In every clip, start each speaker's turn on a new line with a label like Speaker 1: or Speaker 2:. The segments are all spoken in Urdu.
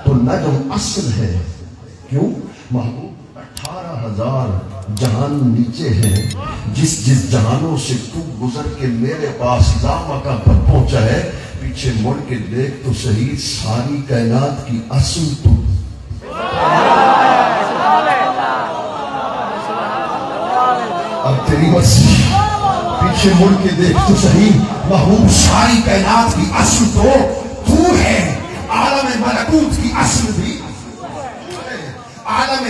Speaker 1: تو نجم اصل ہے. کیوں؟ محبوب 18,000 جہان نیچے ہیں. جس جہانوں سے تو گزر کے میرے پاس لامکاں پر پہنچا ہے، پیچھے مڑ کے دیکھ تو صحیح، ساری کائنات کی اصل تو. اب تیری مرضی، پیچھے مڑ کے دیکھ تو صحیح، محبوب ساری کائنات کی اصل تو ہے. عالم ملکوت کی اصل بھی، عالم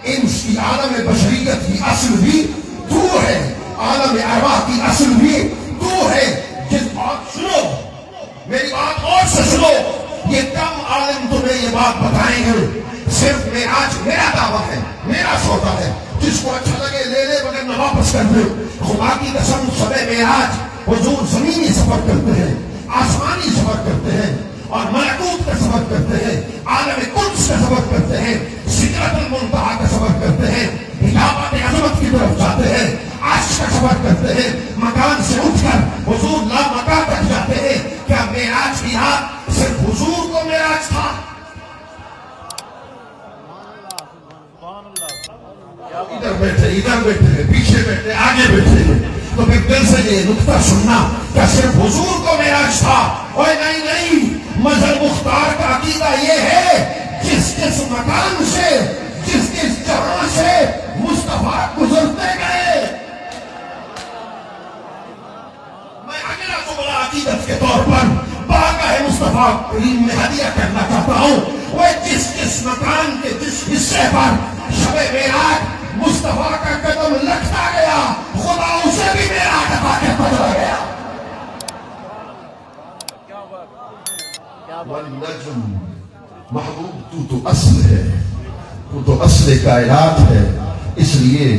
Speaker 1: انس کی، عالم بشریت کی اصل بھی تو ہے. عالم ارواح کی اصل بھی تو ہے. جس بات سنو، میری بات اور سے سنو، یہ کم عالم تمہیں یہ بات بتائیں گے. صرف معراج میرا دعویٰ ہے، میرا سودا ہے. جس کو اچھا لگے لے لے، مگر نہ واپس کر دے. خدا کی قسم شب معراج حضور زمینی سفر کرتے ہیں، آسمانی سفر کرتے ہیں، اور ملکوت کا سفر کرتے ہیں، عالم قدس کا سفر کرتے ہیں، سدرۃ المنتہا کا سفر کرتے ہیں، حجابات عظمت کی طرف جاتے ہیں، عرش کا سفر کرتے ہیں. مکان سے اٹھ کر حضور لا مکان تک جاتے ہیں. کیا معراج کی رات صرف حضور کو معراج تھا؟ ادھر بیٹھے، پیچھے بیٹھے، آگے بیٹھے، تو پھر دل سے یہ نکتہ سننا، کیا صرف حضور کو معراج تھا؟ اوے نہیں، مظہر مختار کا عقیدہ یہ ہے، جس مکان سے، جس جہاں سے مصطفیٰ گزرتے گئے. میں اگلا جملہ عقیدت کے طور پر بارگاہ مصطفیٰ کریم میں ہدیہ کرنا چاہتا ہوں. وہ جس مکان کے جس حصے پر شب معراج مصطفیٰ کا قدم لگتا گیا، خدا اسے بھی معراج عطا کرتا چلا گیا. والنجم، محبوب تو اصل ہے، تو اصل کائنات ہے. اس لیے